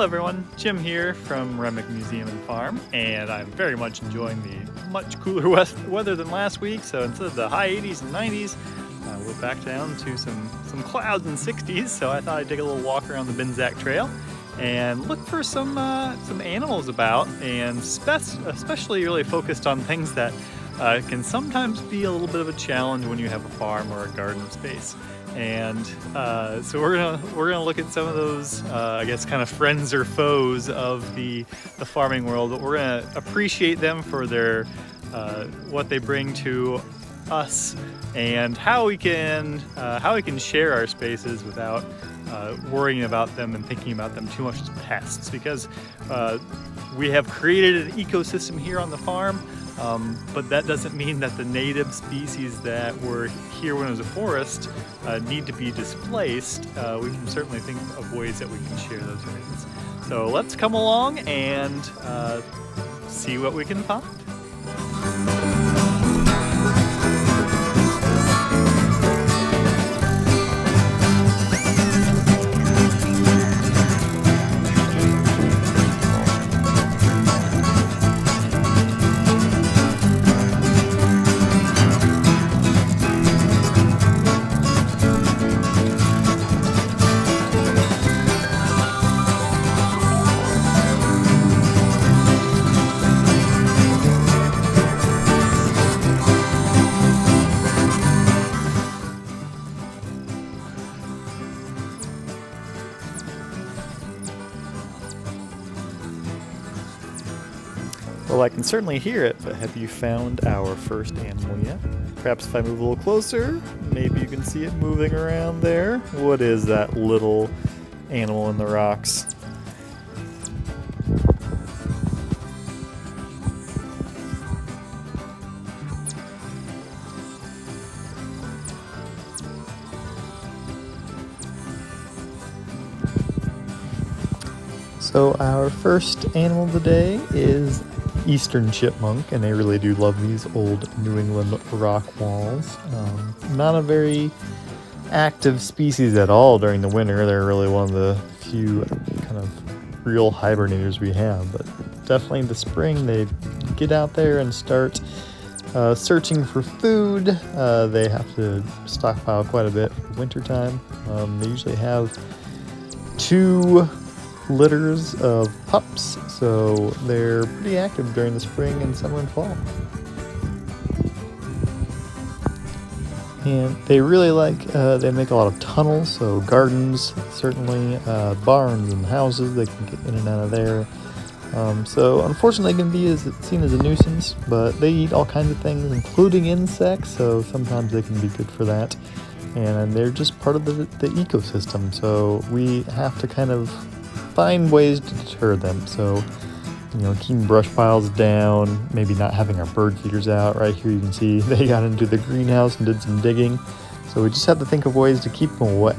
Hello everyone, Jim here from Remick Museum and Farm, and I'm very much enjoying the much cooler weather than last week. So instead of the high 80s and 90s, we're back down to some clouds and 60s. So I thought I'd take a little walk around the Binzac Trail and look for some animals about, and especially really focused on things that can sometimes be a little bit of a challenge when you have a farm or a garden space. And so we're gonna look at some of those, I guess, kind of friends or foes of the farming world. But we're gonna appreciate them for their what they bring to us, and how we can share our spaces without worrying about them and thinking about them too much as pests. Because we have created an ecosystem here on the farm. But that doesn't mean that the native species that were here when it was a forest need to be displaced. We can certainly think of ways that we can share those things. So let's come along and see what we can find. Well, I can certainly hear it, but have you found our first animal yet? Perhaps if I move a little closer, maybe you can see it moving around there. What is that little animal in the rocks? So our first animal today is eastern chipmunk, and they really do love these old New England rock walls. Not a very active species at all during the winter. They're really one of the few kind of real hibernators we have, but definitely in the spring they get out there and start searching for food. They have to stockpile quite a bit for wintertime. They usually have 2 litters of pups, so they're pretty active during the spring and summer and fall. And they really they make a lot of tunnels, so gardens, certainly, barns and houses, they can get in and out of there. So unfortunately they can be seen as a nuisance, but they eat all kinds of things, including insects, so sometimes they can be good for that. And they're just part of the ecosystem, so we have to kind of find ways to deter them. So, keeping brush piles down, maybe not having our bird feeders out. Right here you can see they got into the greenhouse and did some digging. So we just have to think of ways to keep them away.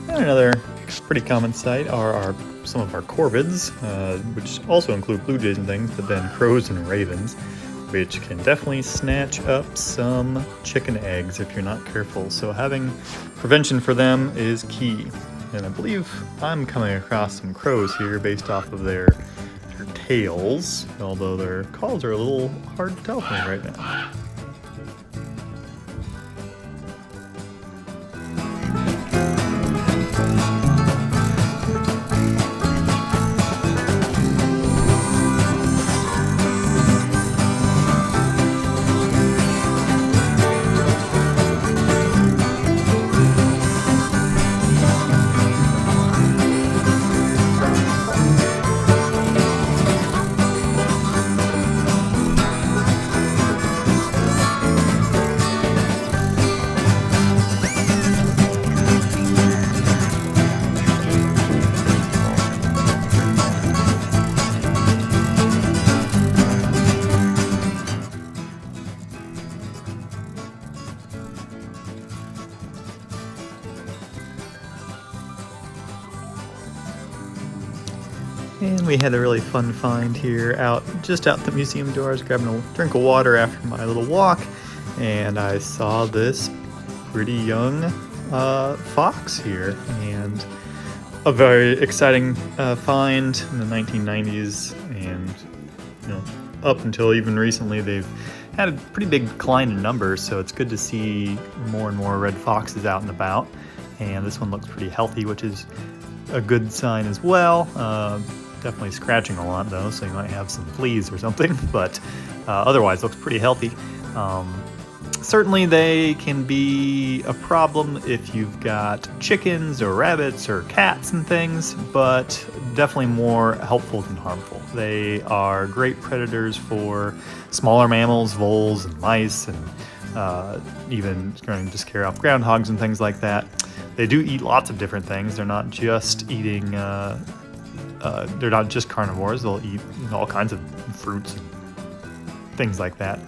And another pretty common sight are some of our corvids, which also include blue jays and things, but then crows and ravens, which can definitely snatch up some chicken eggs if you're not careful. So having prevention for them is key. And I believe I'm coming across some crows here based off of their tails, although their calls are a little hard to tell for me right now. And we had a really fun find here just out the museum doors, grabbing a drink of water after my little walk, and I saw this pretty young fox here, and a very exciting find in the 1990s, and up until even recently they've had a pretty big decline in numbers, so it's good to see more and more red foxes out and about. And this one looks pretty healthy, which is a good sign as well. Definitely scratching a lot though, so you might have some fleas or something, but otherwise looks pretty healthy. Certainly they can be a problem if you've got chickens or rabbits or cats and things, but definitely more helpful than harmful. They are great predators for smaller mammals, voles and mice, and even going to scare off groundhogs and things like that. They do eat lots of different things. They're not just eating, they're not just carnivores. They'll eat all kinds of fruits and things like that.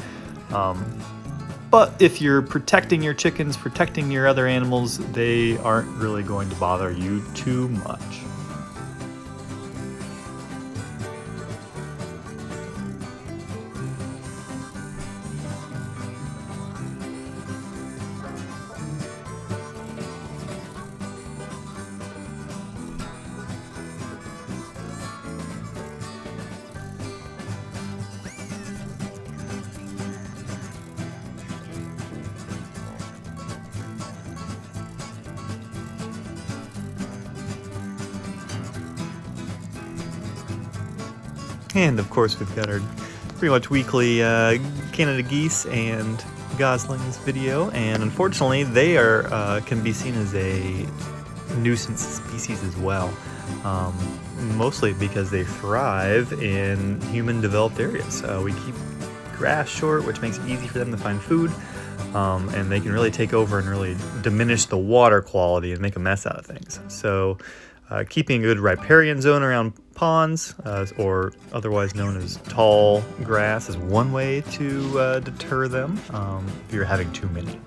But if you're protecting your chickens, protecting your other animals, they aren't really going to bother you too much. And of course we've got our pretty much weekly Canada geese and goslings video, and unfortunately they are can be seen as a nuisance species as well, mostly because they thrive in human developed areas. We keep grass short, which makes it easy for them to find food, and they can really take over and really diminish the water quality and make a mess out of things. So keeping a good riparian zone around ponds, or otherwise known as tall grass, is one way to deter them if you're having too many.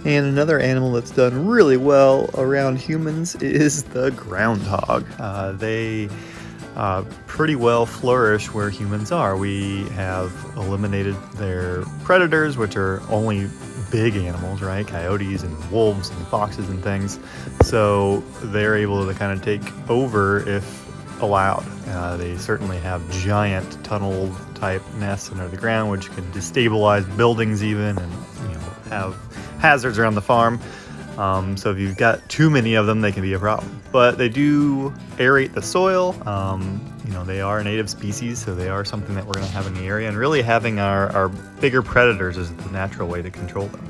And another animal that's done really well around humans is the groundhog. They pretty well flourish where humans are. We have eliminated their predators, which are only big animals, right? Coyotes and wolves and foxes and things. So they're able to kind of take over if allowed. They certainly have giant tunnel type nests under the ground, which can destabilize buildings even, and have hazards around the farm. So if you've got too many of them, they can be a problem. But they do aerate the soil. They are a native species, so they are something that we're going to have in the area. And really having our bigger predators is the natural way to control them.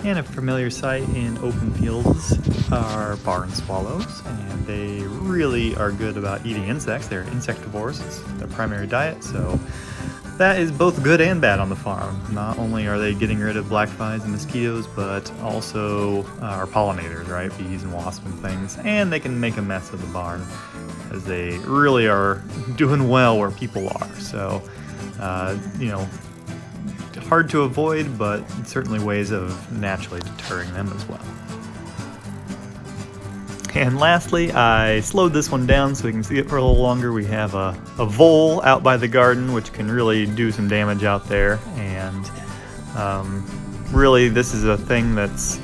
And a familiar sight in open fields are barn swallows, and they really are good about eating insects. They're insectivores. It's their primary diet, so that is both good and bad on the farm. Not only are they getting rid of black flies and mosquitoes, but also our pollinators, right? Bees and wasps and things. And they can make a mess of the barn, as they really are doing well where people are. So, hard to avoid, but certainly ways of naturally deterring them as well. And lastly, I slowed this one down so we can see it for a little longer. We have a vole out by the garden, which can really do some damage out there. And really, this is a thing that's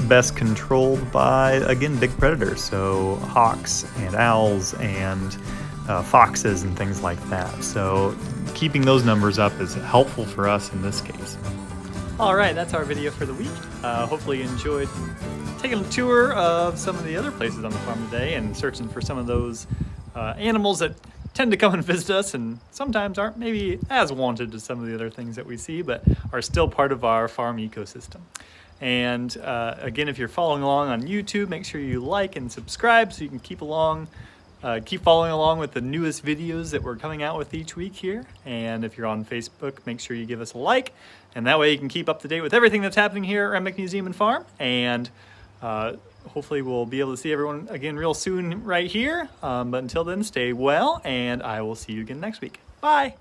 best controlled by, again, big predators. So hawks and owls and foxes and things like that. So keeping those numbers up is helpful for us in this case. All right, that's our video for the week. Hopefully you enjoyed taking a tour of some of the other places on the farm today and searching for some of those animals that tend to come and visit us and sometimes aren't maybe as wanted as some of the other things that we see, but are still part of our farm ecosystem. And again, if you're following along on YouTube, make sure you like and subscribe so you can keep following along with the newest videos that we're coming out with each week here. And if you're on Facebook, make sure you give us a like, and that way you can keep up to date with everything that's happening here at Remick Museum and Farm. And hopefully we'll be able to see everyone again real soon right here. But until then, stay well, and I will see you again next week. Bye!